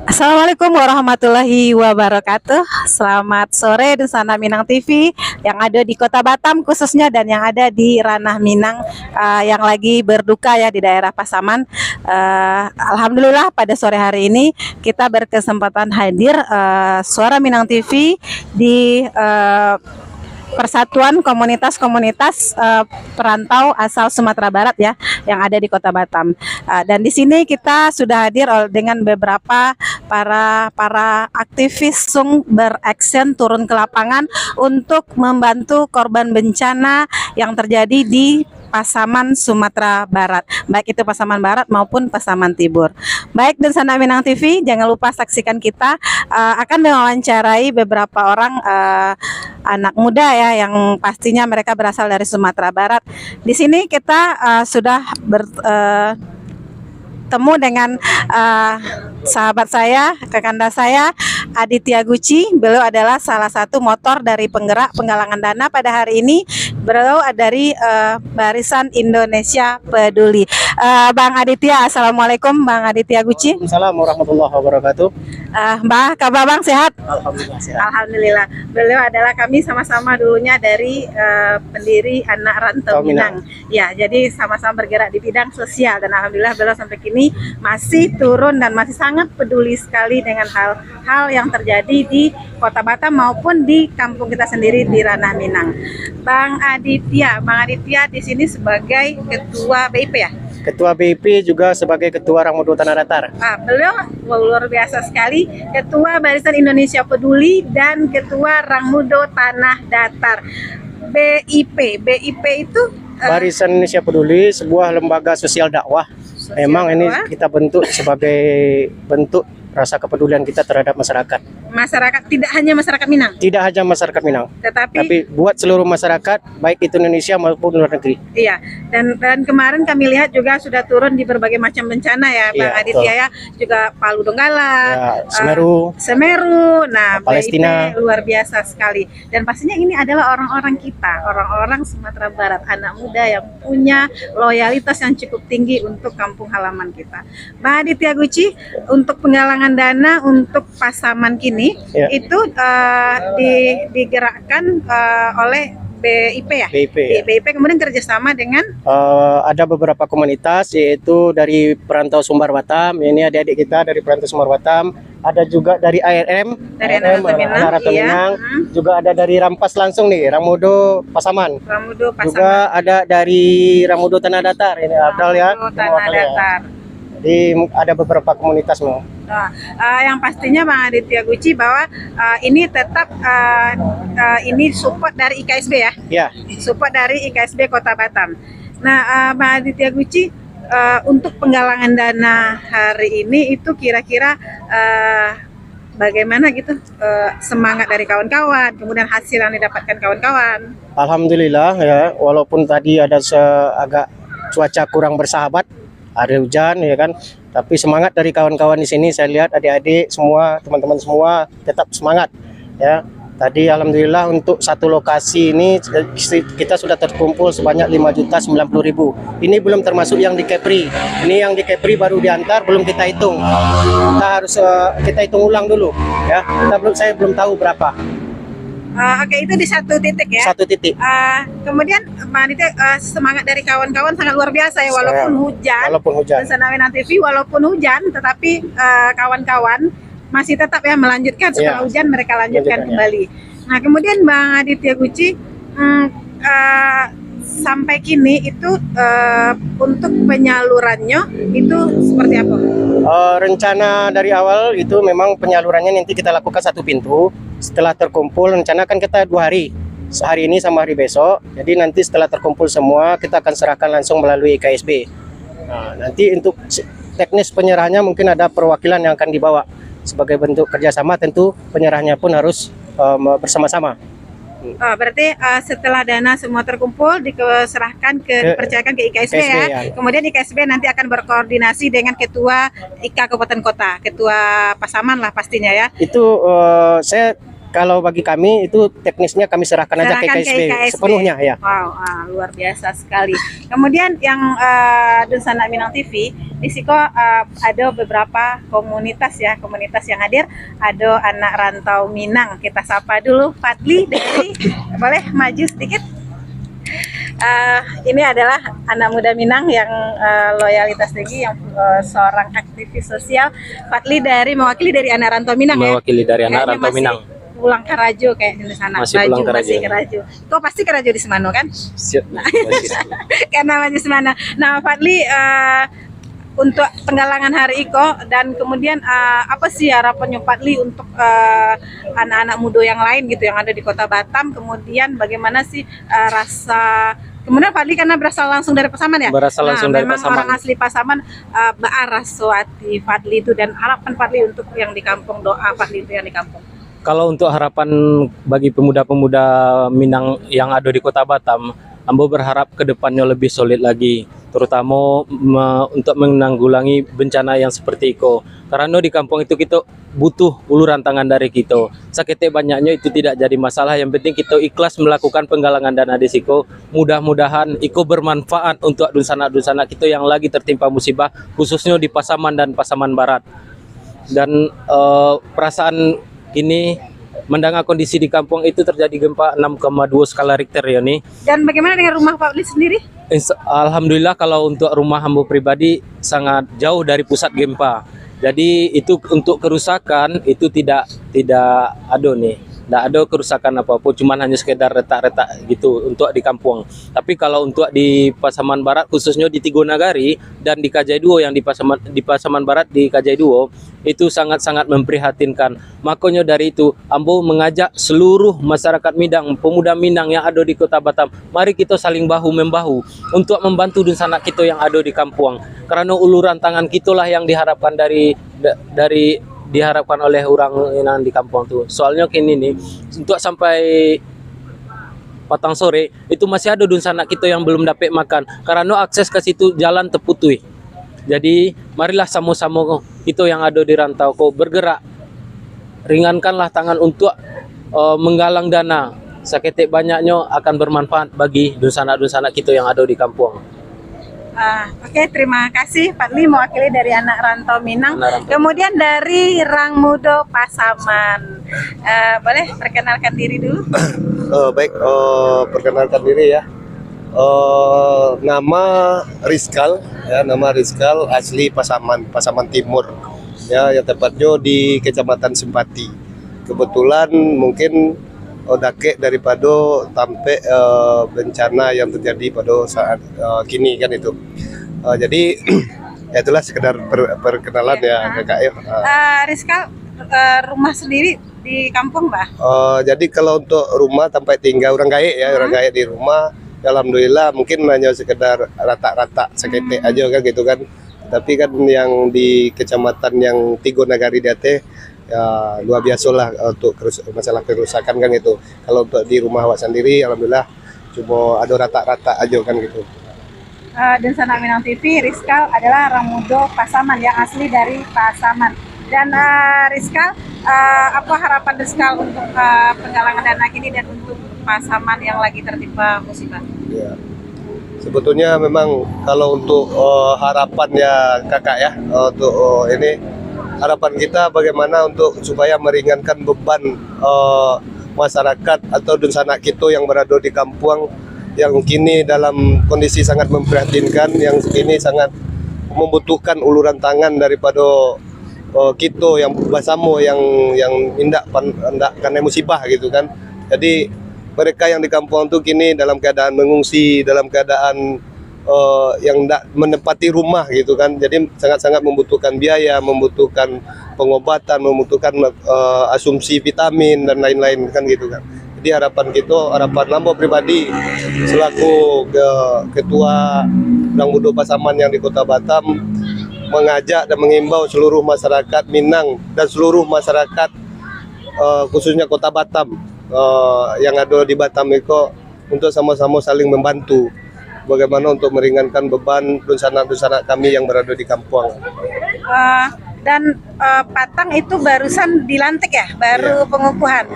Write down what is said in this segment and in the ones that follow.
Assalamualaikum warahmatullahi wabarakatuh. Selamat sore di sana Minang TV yang ada di Kota Batam khususnya dan yang ada di Ranah Minang yang lagi berduka ya di daerah Pasaman. Alhamdulillah pada sore hari ini kita berkesempatan hadir Suara Minang TV di Persatuan Komunitas-Komunitas Perantau asal Sumatera Barat ya, yang ada di Kota Batam. Dan di sini kita sudah hadir dengan beberapa para aktivis langsung beraction turun ke lapangan untuk membantu korban bencana yang terjadi di Pasaman Sumatera Barat, baik itu Pasaman Barat maupun Pasaman Timur. Baik, dan sana Minang TV, jangan lupa saksikan kita akan mewawancarai beberapa orang anak muda ya, yang pastinya mereka berasal dari Sumatera Barat. Di sini kita sudah bertemu dengan sahabat saya, kekanda saya, Aditya Guci. Beliau adalah salah satu motor dari penggerak penggalangan dana pada hari ini. Beliau dari Barisan Indonesia Peduli. Bang Aditya, assalamualaikum Bang Aditya Guci. Assalamualaikum warahmatullahi wabarakatuh. Mbak, kabar Bang sehat? Alhamdulillah sehat. Alhamdulillah. Beliau adalah kami sama-sama dulunya dari pendiri Anak Rantau Minang. Ya, jadi sama-sama bergerak di bidang sosial dan alhamdulillah beliau sampai kini masih turun dan masih sangat peduli sekali dengan hal-hal yang terjadi di Kota Batam maupun di kampung kita sendiri di Ranah Minang. Bang Aditya di sini sebagai ketua BIP ya? Ketua BIP juga sebagai ketua Rangmudo Tanah Datar. Beliau luar biasa sekali, ketua Barisan Indonesia Peduli dan ketua Rangmudo Tanah Datar. BIP itu Barisan Indonesia Peduli, sebuah lembaga sosial dakwah. Memang ini kita bentuk sebagai bentuk rasa kepedulian kita terhadap masyarakat. Masyarakat, tidak hanya masyarakat Minang. Tidak hanya masyarakat Minang, tapi buat seluruh masyarakat, baik itu Indonesia maupun luar negeri. Iya, dan kemarin kami lihat juga sudah turun di berbagai macam bencana ya, Bang Aditya ya, juga Palu Donggala, ya, Semeru, nah Palestina, BIP luar biasa sekali. Dan pastinya ini adalah orang-orang kita, orang-orang Sumatera Barat, anak muda yang punya loyalitas yang cukup tinggi untuk kampung halaman kita. Bang Aditya Guci, untuk penggalangan dana untuk Pasaman kini itu digerakkan oleh BIP ya? BIP kemudian kerjasama dengan ada beberapa komunitas, yaitu dari Perantau Sumbar Batam. Ini adik-adik kita dari Perantau Sumbar Batam. Ada juga dari ARM, Anak Rantau Minang. Juga ada dari Rampas langsung nih, Rangmudo Pasaman. Juga ada dari Rangmudo Tanah Datar. Ini Abdal ya. Tanah Datar. Jadi ada beberapa komunitas mau. Yang pastinya Bang Aditya Guci bahwa ini tetap ini support dari IKSB ya? Ya. Support dari IKSB Kota Batam. Nah, Bang Aditya Guci, untuk penggalangan dana hari ini itu kira-kira bagaimana gitu semangat dari kawan-kawan, kemudian hasil yang didapatkan kawan-kawan? Alhamdulillah ya, walaupun tadi ada agak cuaca kurang bersahabat, ada hujan ya kan, tapi semangat dari kawan-kawan di sini saya lihat adik-adik semua, teman-teman semua tetap semangat ya. Tadi alhamdulillah untuk satu lokasi ini kita sudah terkumpul sebanyak 5.090.000. Ini belum termasuk yang di Kepri. Ini yang di Kepri baru diantar, belum kita hitung. Kita harus kita hitung ulang dulu ya. Saya belum tahu berapa. Oke, itu di satu titik ya? Satu titik. Kemudian Pak Aditya, semangat dari kawan-kawan sangat luar biasa ya, walaupun hujan. Dan sana Minang TV walaupun hujan, tetapi kawan-kawan masih tetap ya melanjutkan setelah hujan, mereka lanjutkan kembali. Nah, kemudian Bang Aditya Guci, sampai kini itu untuk penyalurannya itu seperti apa? Rencana dari awal itu memang penyalurannya nanti kita lakukan satu pintu. Setelah terkumpul, rencana kan kita 2 hari, sehari ini sama hari besok. Jadi nanti setelah terkumpul semua kita akan serahkan langsung melalui IKSB. Nah, nanti untuk teknis penyerahannya mungkin ada perwakilan yang akan dibawa. Sebagai bentuk kerjasama tentu penyerahannya pun harus bersama-sama. Berarti setelah dana semua terkumpul diserahkan dipercayakan ke IKSB ya. Kemudian IKSB nanti akan berkoordinasi dengan ketua IKA Kabupaten Kota, ketua Pasaman lah pastinya ya. Itu saya kalau bagi kami itu teknisnya kami serahkan aja ke Serahkan ke KSB IKSB. sepenuhnya ya. Wow, luar biasa sekali. Kemudian yang Dunsana Minang TV, di Siko ada beberapa komunitas ya, komunitas yang hadir. Ada anak rantau Minang. Kita sapa dulu Fadli dari, boleh maju sedikit? Ini adalah anak muda Minang yang loyalitas tinggi, yang seorang aktivis sosial. Fadli mewakili dari anak rantau Minang ya. Mewakili dari anak Kayaknya rantau masih Minang. Pulang ke Rajo kayak di sana. Masih pulang ke Rajo. Masih ke Rajo. Kau pasti ke Rajo di Semano kan? Siap. Karena masih Semana. Nah, Fadli, untuk penggalangan hari Iko dan kemudian apa sih harapannya Fadli untuk anak-anak muda yang lain gitu yang ada di Kota Batam, kemudian bagaimana sih rasa, kemudian Fadli karena berasal langsung dari Pasaman ya? Berasal langsung dari memang Pasaman. orang asli Pasaman, Mbak Raswati Fadli itu, dan harapan Fadli untuk yang di kampung, doa Fadli itu yang di kampung. Kalau untuk harapan bagi pemuda-pemuda Minang yang ada di Kota Batam, Ambo berharap ke depannya lebih solid lagi, terutama untuk menanggulangi bencana yang seperti itu. Karena di kampung itu kita butuh uluran tangan dari kita. Sakitnya banyaknya itu tidak jadi masalah, yang penting kita ikhlas melakukan penggalangan dana di Siko. Mudah-mudahan Iko bermanfaat untuk dunsana-dunsana kita yang lagi tertimpa musibah, khususnya di Pasaman dan Pasaman Barat. Dan perasaan kini mendengar kondisi di kampung itu terjadi gempa 6,2 skala Richter ya nih. Dan bagaimana dengan rumah Fadli sendiri? Alhamdulillah kalau untuk rumah hamba pribadi sangat jauh dari pusat gempa. Jadi itu untuk kerusakan itu tidak ada nih. Tidak ada kerusakan apa-apa, cuman hanya sekedar retak-retak gitu untuk di kampung. Tapi kalau untuk di Pasaman Barat, khususnya di Tigo Nagari dan di Kajai Duo, yang di Pasaman Barat di Kajai Duo, itu sangat-sangat memprihatinkan. Makanya dari itu, Ambo mengajak seluruh masyarakat Minang, pemuda Minang yang ada di Kota Batam, mari kita saling bahu-membahu untuk membantu dunsana kita yang ada di kampung. Karena uluran tangan kitalah yang diharapkan diharapkan oleh orang yang di kampung tuh. Soalnya kini nih, untuk sampai patang sore itu masih ada dunsana kita yang belum dapat makan karena akses ke situ jalan terputus. Jadi marilah sama-sama kita yang ada di rantau kok bergerak, ringankanlah tangan untuk menggalang dana. Saketek banyaknya akan bermanfaat bagi dunsana-dunsana kita yang ada di kampung. Oke, terima kasih Fadli mewakili dari anak rantau Minang. Anak rantau. Kemudian dari Rang Mudo Pasaman, boleh perkenalkan diri dulu? Baik, perkenalkan diri ya. Nama Rizkal, ya, nama Rizkal asli Pasaman Timur, ya, yang tepatnya di Kecamatan Simpati. Kebetulan mungkin dake daripada sampai bencana yang terjadi pada saat kini kan itu. Jadi ya itulah sekedar perkenalan ya kakak ya. Rizka, rumah sendiri di kampung Mbak? Jadi kalau untuk rumah tempat tinggal orang gaek ya, orang gaek di rumah, alhamdulillah mungkin hanya sekedar rata-rata seketek aja kan gitu kan. Tapi kan yang di kecamatan yang Tigo Nagari Date ya luar biasa lah untuk masalah kerusakan kan gitu. Kalau untuk di rumah awak sendiri alhamdulillah cuma ada rata-rata aja kan gitu. Dunsana Minang TV, Rizkal adalah orang muda Pasaman yang asli dari Pasaman. Dan Rizkal, apa harapan Rizkal untuk penggalangan dana kini dan untuk Pasaman yang lagi tertimpa musibah? Ya. Sebetulnya memang kalau untuk harapan ya kakak ya untuk ini harapan kita bagaimana untuk supaya meringankan beban masyarakat atau dunsana kita yang berada di kampung yang kini dalam kondisi sangat memprihatinkan, yang kini sangat membutuhkan uluran tangan daripada kita yang bersama yang indak karena musibah gitu kan. Jadi mereka yang di kampung itu kini dalam keadaan mengungsi, dalam keadaan yang tidak menempati rumah gitu kan. Jadi sangat-sangat membutuhkan biaya, membutuhkan pengobatan, membutuhkan asumsi vitamin dan lain-lain kan gitu kan. Jadi harapan kita, harapan Lambo pribadi selaku ketua Rang Mudo Pasaman yang di Kota Batam mengajak dan mengimbau seluruh masyarakat Minang dan seluruh masyarakat khususnya Kota Batam yang ada di Batam itu untuk sama-sama saling membantu bagaimana untuk meringankan beban dunsana-dunsana kami yang berada di kampung. dan Patang itu barusan dilantik ya, baru pengukuhan.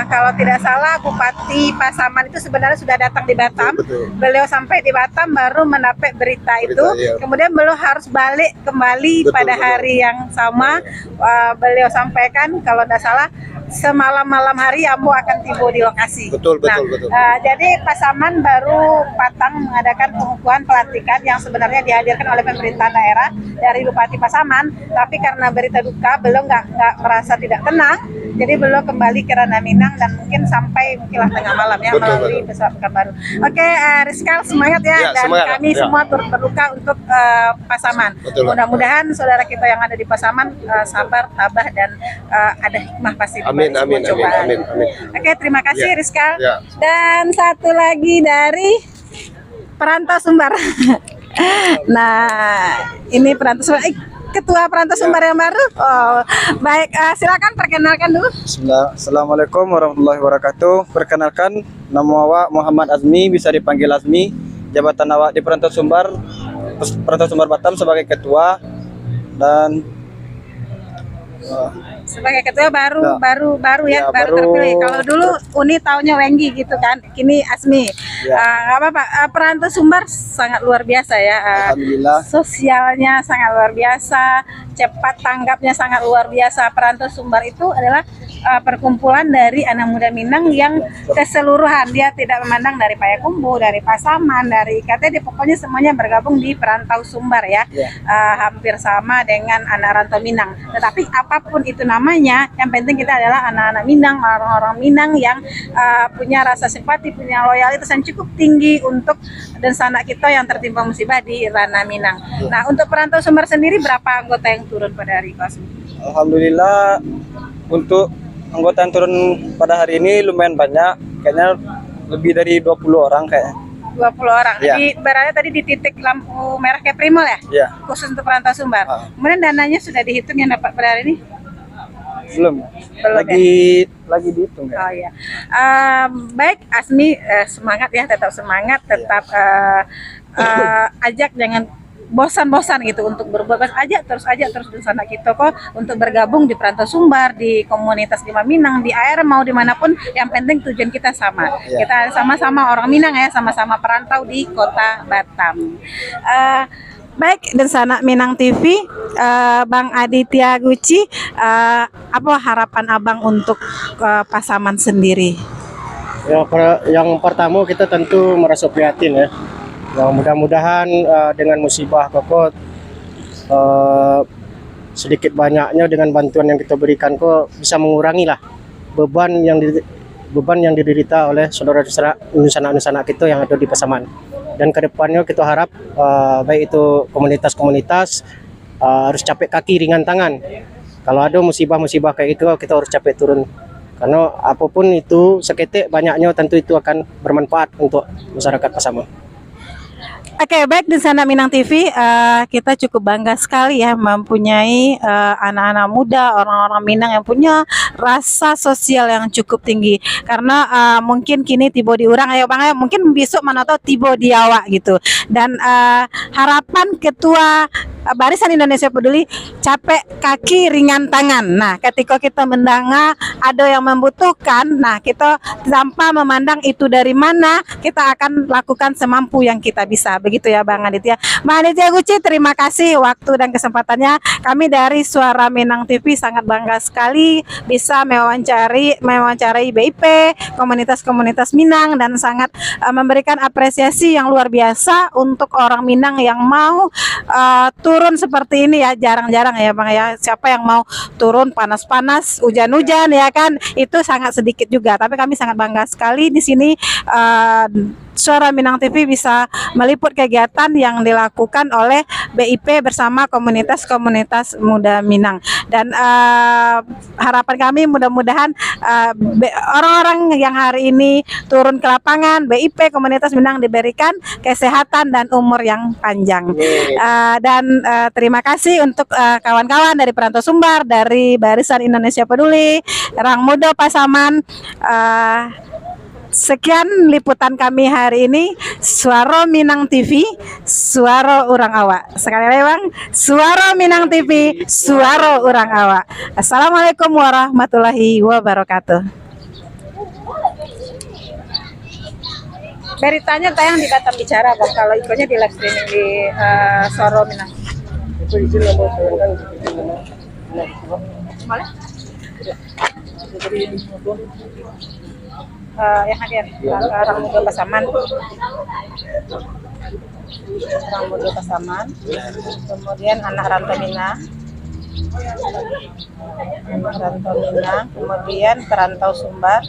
Kalau tidak salah Bupati Pasaman itu sebenarnya sudah datang di Batam. Betul. Beliau sampai di Batam baru mendapat berita itu. Iya. Kemudian beliau harus balik kembali Betul, pada betul. hari yang sama. Beliau sampaikan kalau tidak salah semalam-malam hari Ambo akan tiba di lokasi. Betul. Jadi Pasaman baru Patang mengadakan pengukuhan pelantikan yang sebenarnya dihadirkan oleh pemerintah daerah dari Bupati Pasaman, tapi karena berita duka beliau nggak merasa tidak tenang, jadi beliau kembali ke Ranah Minang dan mungkin sampai mungkinlah tengah malam ya Betul, melalui pesawat Pekanbaru. Oke, Rizkal semangat ya, Ya, dan semangat, kami ya. semua turut berduka untuk Pasaman. Betul. Mudah-mudahan saudara kita yang ada di Pasaman sabar, tabah dan ada hikmah pasti di Amin, balik semua cobaan. amin. Oke, terima kasih Ya. Rizkal. Ya. Dan satu lagi dari Perantau Sumbar. Nah, ini Perantau Sumbar. Ketua Perantau Sumbar yang baru. Oh, baik, silakan perkenalkan dulu. Bismillah. Assalamualaikum warahmatullahi wabarakatuh. Perkenalkan, nama awak Muhammad Azmi, bisa dipanggil Azmi. Jabatan awak di Perantau Sumbar Batam sebagai ketua dan Sebagai ketua baru Ya. baru Ya, baru baru. terpilih. Kalau dulu Uni taunya Wenggi gitu kan. Kini Asmi. Ya. Nggak apa-apa. Perantau Sumbar sangat luar biasa ya. alhamdulillah Sosialnya sangat luar biasa, cepat tanggapnya sangat luar biasa. Perantau Sumbar itu adalah perkumpulan dari anak muda Minang yang keseluruhan, dia tidak memandang dari Payakumbuh, dari Pasaman, dari IKTD, pokoknya semuanya bergabung di Perantau Sumbar ya. Ya. Hampir sama dengan anak rantau Minang. Tetapi apapun itu namanya, yang penting kita adalah anak-anak Minang, orang-orang Minang yang punya rasa simpati, punya loyalitas yang cukup tinggi untuk dan sanak kita yang tertimpa musibah di Ranah Minang. Nah, untuk Perantau Sumbar sendiri berapa anggota yang turun pada hari itu? alhamdulillah untuk anggota yang turun pada hari ini lumayan banyak, kayaknya lebih dari 20 orang kayaknya. 20 orang. Ya. Berada tadi di titik lampu merah kayak Primol ya? Ya, Khusus untuk Perantau Sumbar. Ah. Kemudian dananya sudah dihitung yang dapat pada hari ini? belum. Belum, Lagi dihitung ya. Oh ya. Baik Asmi, semangat ya, tetap semangat, tetap ajak jangan bosan-bosan gitu untuk berbuat, ajak terus di sana kita kok untuk bergabung di Perantau Sumbar, di komunitas Lima Minang, di air mau dimanapun, yang penting tujuan kita sama. Ya. Kita sama-sama orang Minang ya, sama-sama perantau di kota Batam. Baik, dan sana Minang TV, Bang Aditya Guci, apa harapan abang untuk Pasaman sendiri? Yang pertama kita tentu merasa prihatin ya. Yang mudah-mudahan dengan musibah kok sedikit banyaknya dengan bantuan yang kita berikan kok bisa mengurangi lah beban yang diderita oleh saudara-saudara anak-anak kita yang ada di Pasaman. Dan kedepannya kita harap baik itu komunitas-komunitas harus capek kaki ringan tangan. Kalau ada musibah-musibah kayak itu kita harus capek turun. Karena apapun itu seketik banyaknya tentu itu akan bermanfaat untuk masyarakat Pasaman. Oke, baik, di sana Minang TV, kita cukup bangga sekali ya mempunyai anak-anak muda, orang-orang Minang yang punya rasa sosial yang cukup tinggi. Karena mungkin kini tiba di urang, ayo Bang, ya, mungkin besok mana tahu tiba di awak gitu. Dan harapan Ketua Barisan Indonesia Peduli, capek kaki ringan tangan. Nah, ketika kita mendengar ada yang membutuhkan, nah kita tanpa memandang itu dari mana, kita akan lakukan semampu yang kita bisa. Begitu ya Bang Aditya. Bang Aditya Guci, terima kasih waktu dan kesempatannya. Kami dari Suara Minang TV sangat bangga sekali bisa mewawancarai BIP, komunitas-komunitas Minang, dan sangat memberikan apresiasi yang luar biasa untuk orang Minang yang mau turun seperti ini ya. Jarang-jarang ya Bang ya. Siapa yang mau turun panas-panas, hujan-hujan ya kan? Itu sangat sedikit juga. Tapi kami sangat bangga sekali di sini Suara Minang TV bisa meliput kegiatan yang dilakukan oleh BIP bersama komunitas-komunitas muda Minang. Dan harapan kami mudah-mudahan orang-orang yang hari ini turun ke lapangan, BIP komunitas Minang diberikan kesehatan dan umur yang panjang. Dan terima kasih untuk kawan-kawan dari Perantau Sumbar, dari Barisan Indonesia Peduli, Orang Muda Pasaman. Sekian liputan kami hari ini, Suara Minang TV, Suara Urang Awak. Sekali lagi Bang, Suara Minang TV, Suara Urang Awak. Assalamualaikum warahmatullahi wabarakatuh. Beritanya tayang di Batam Bicara Bang, kalau ikonnya di live streaming di Suara Minang. Itu izin yang mau saya Boleh? Yang hadir Rangmudo Pasaman, kemudian anak Rantau Minang, kemudian perantau Sumbar,